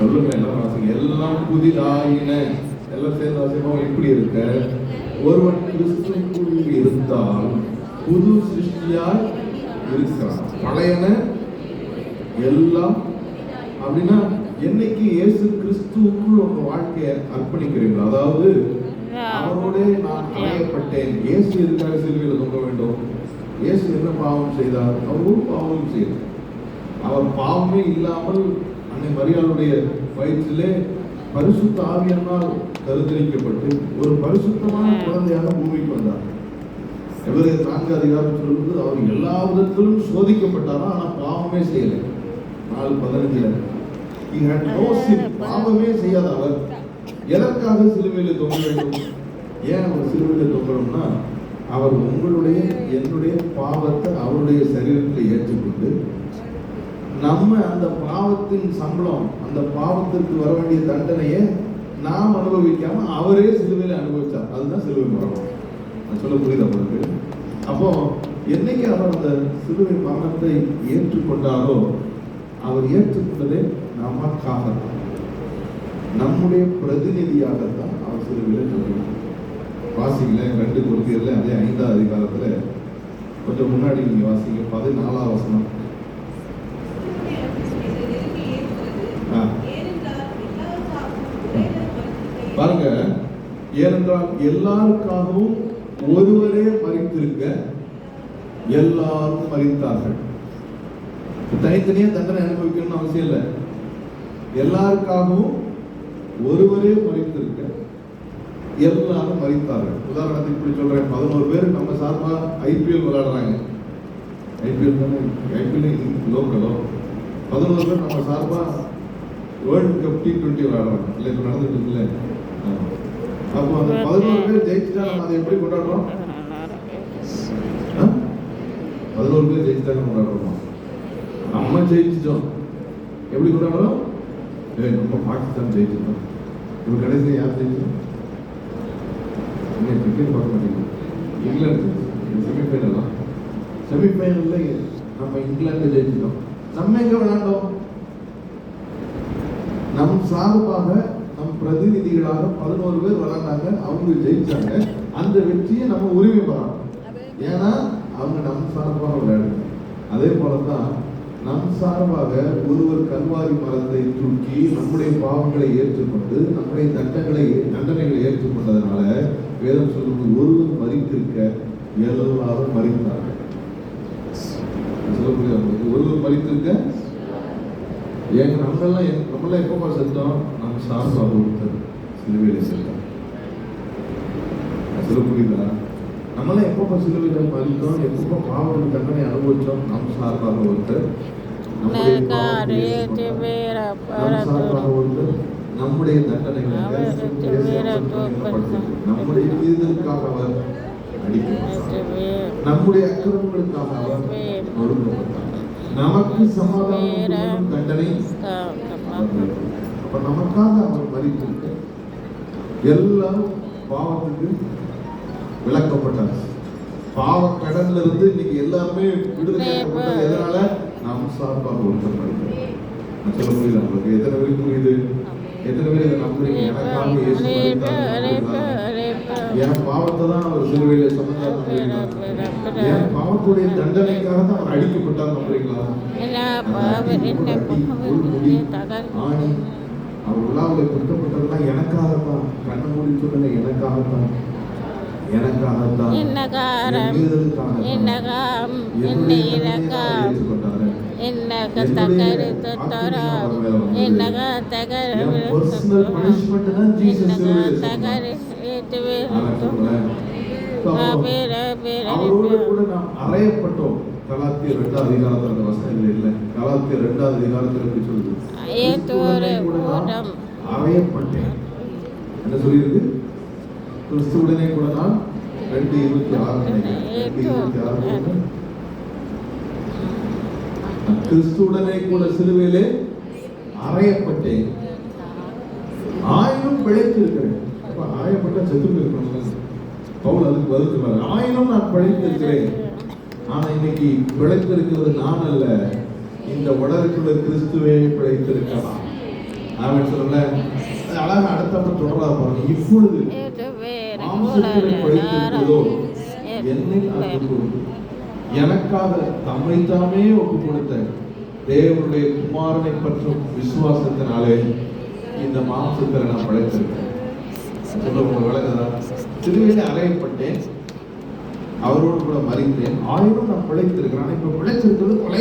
சொல்லுங்க, எல்லாம் வாசிங்க. எல்லாம் புதிதாயின, எல்லாம் சேர்ந்து வாசிப்போம். இப்படி இருக்க ஒருவன் கிறிஸ்துவுக்குள் இருந்தால் புது சிருஷ்டியாய் இருக்கிறான். பழையன எல்லாம் அப்படின்னா என்னைக்கு இயேசு கிறிஸ்துவுக்குள் உங்க வாழ்க்கையை அர்ப்பணிக்கிறீங்களோ, அதாவது அவரோட நான் அடையப்பட்டேன். இயேசு எதுக்காக சிலுவையில் தொங்க வேண்டும்? இயேசு என்ன பாவம் செய்தார்? அவர் ஒரு பாவம் செய்தார். அவர் பாவமே இல்லாமல் அன்னை மரியாளுடைய வயிற்றிலே பரிசுத்த ஆவியினால் கருத்தரிக்கப்பட்டு ஒரு பரிசுத்தமான குழந்தையாக பூமிக்கு வந்தார். எவரேயர் 4 அதிகாரம் சொல்லும்போது அவர் எல்லா விதத்திலும் சோதிக்கப்பட்டாரா, ஆனா பாவமே செய்யலை. 4:15 he had no sin, பாவமே செய்யாத அவர் எதற்காக சிலுவையில் தொங்க வேண்டும்? ஏன் அவர் சிலுவையில் தொங்கணும்னா, அவர் உங்களுடைய என்னுடைய பாவத்தை அவருடைய சரீரத்தில் ஏற்றுக்கொண்டு நம்ம அந்த பாவத்தின் சம்பளம், அந்த பாவத்திற்கு வர வேண்டிய தண்டனையை நாம் அனுபவிக்காம அவரே சிலுவையில் அனுபவிச்சார். அதுதான் சிலுவை மரணம். நான் சொல்ல புரியுது அவருக்கு? அப்போ என்னைக்கு அவர் அந்த சிலுவை மரணத்தை ஏற்றுக்கொண்டாரோ, அவர் ஏற்றுக்கொண்டதே நமக்காக, நம்முடைய பிரதிநிதியாகத்தான் அவர் சிலுவையில் தொங்கினார். வாசிக்கல 2 கொரிந்தியர்ல அதே 5ஆம் அதிகாரத்துல கொஞ்சம் முன்னாடி நீங்க வாசிங்க, 14ஆம் வசனம். பாருங்க, ஏனென்றால் எல்லாருக்காகவும் ஒருவரே மரித்திருக்க எல்லாரும் மரித்தார்கள். தனித்தனியா தண்டனை அனுபவிக்கணும்னு அவசியம் இல்லை. எல்லாருக்காகவும் ஒருவரே மரித்திருக்க எல்லாரும் மரித்தார்கள். உதாரணத்துக்கு இப்படி சொல்றேன், 11 பேர் நம்ம சார்பா ஐபிஎல் விளையாடுறாங்க. ஐபிஎல் தானே, ஐபிஎல் லோக்கலோ. 11 பேர் நம்ம சார்பா வேர்ல்டு கப் T20 விளையாடுறாங்க. இல்லை, இப்போ நடந்துட்டு இருக்குல்ல. அப்போ அந்த 11 பேர் ஜெயிச்சுட்டா நம்ம அதை எப்படி கொண்டாடுறோம்? 11 பேர் ஜெயிச்சுட்டா கொண்டாடுறோமா? நம்ம ஜெயிச்சிட்டோம் எப்படி கொண்டாடுறோம்? நம்ம பாகிஸ்தான் ஜெயிச்சிட்டோம். இப்போ கடைசியில் யார் ஜெயிச்சோம்? கிரிக்கெட் பார்க்க மாட்டேங்குது. இங்கிலாந்து செமிஃபைனல்ல நம்ம இங்கிலாந்து ஜெயிச்சிட்டோம். நம்ம எங்க விளையாண்டோம்? நம் சார்பாக நம் பிரதிநிதிகளாக 11 பேர் விளையாண்டாங்க. அவங்க ஜெயிச்சாங்க. அந்த வெற்றியை நம்ம உரிமை பெறணும். ஏன்னா அவங்க நம் சார்பாக விளையாடுங்க. அதே போலதான் நம் சார்பாக ஒருவர் கல்வாரி மரத்தை தூக்கி நம்முடைய பாவங்களை ஏற்றுக்கொண்டு நம்முடைய தண்டனைகளை ஏற்றுக்கொண்டதுனால வேதம் சொல்லுவது ஒருவர் மரித்திருக்க எல்லாரும் மரித்தார்கள். ஒருவர் மரித்திருக்க ஏங்க நம்மளாம் எப்போ செத்தோம்? நம்ம சார்பாக ஒருத்தர் சிலுவையில் செத்தோம். சொல்ல புரியுதா? நம்மளாம் எப்போ சிலுவையில் மரித்தோம், எப்போ பாவம் தண்டனை அனுபவிச்சோம்? நம் சார்பாக ஒருத்தர், நம்முடைய தண்டனைகளை நம்முடைய மீதலுக்காக அவர் அடிக்கப்பட்டார், நம்முடைய அக்கிரமங்களுக்காக அவர் ஒடுக்கப்பட்டார், நமக்கு சமாதானம் தண்டனை. அப்ப நமக்காக அவர் மரித்திருக்க எல்லாரும் பாவத்துக்கு விளக்கப்பட்டார். பாவ கடன்ல இருந்து இன்னைக்கு எல்லாருமே விடுதலை. எதனால? நாம் சார்பாக ஒருத்தர் மரித்தார். நான் சொல்ல புரியுது உங்களுக்கு? எத்தனை பேருக்கு புரியுது? எத்தனை பேர் இதை நம்புறீங்க? எனக்காக இயேசு மரித்தார், என் பாவத்தை தான் அவர் சிலுவையில சுமந்தார் நம்புறீங்களா? என் பாவத்துடைய தண்டனைக்காக தான் அவர் அடிக்கப்பட்டார் நம்புறீங்களா? ஆணி அவர் உள்ளாவில் குற்றப்பட்டதெல்லாம் எனக்காகத்தான். கண்ண மூடி சொல்லுங்க, எனக்காகத்தான், எனக்காகத்தான், அவரோடு கூட நாம் அறையப்பட்டோம். கலாத்தியர் 2ஆம் அதிகாரத்துல அந்த வசனங்கள் இல்லை. கலாத்தியர் 2ஆம் அதிகாரத்துல எப்படி சொல்லுது? அறையப்பட்டேன் என்ன சொல்லியிருக்கு? கிறிஸ்துவுடனே கூட நான் 2:26 கிறிஸ்துவுடனே கூட சிலுவையிலே அறையப்பட்டேன், ஆயினும் பிழைத்திருக்கிறேன். அறையப்பட்ட செத்து இருக்கணும். பவுல் அதுக்கு பதில் சொல்றாரு, ஆயினும் நான் பிழைத்திருக்கிறேன். ஆனா இன்னைக்கு பிழைத்திருக்கிறது நான் அல்ல, இந்த உடலுக்குள்ள கிறிஸ்துவே பிழைத்திருக்கலாம். நான் சொல்லல அழகா அடுத்த தொடரா பாருங்க. இப்பொழுது மாம்சத்திலே படைத்திருக்கிறதோ என்னை அன்பு கூர்ந்து எனக்காக தம்மைத்தாமே ஒப்பு கொடுத்த தேவனுடைய குமாரனை பற்றும் விசுவாசத்தினாலே இந்த மாம்சத்தில் நான் படைத்திருக்கேன். சொல்ல உங்க விளக்குதா? சிலுவையிலே அறையப்பட்டேன், அவரோடு கூட மறித்தேன், ஆயிரம் நான் பிழைத்திருக்கிறேன். இப்ப பிழைச்சிருக்கிறது கொலை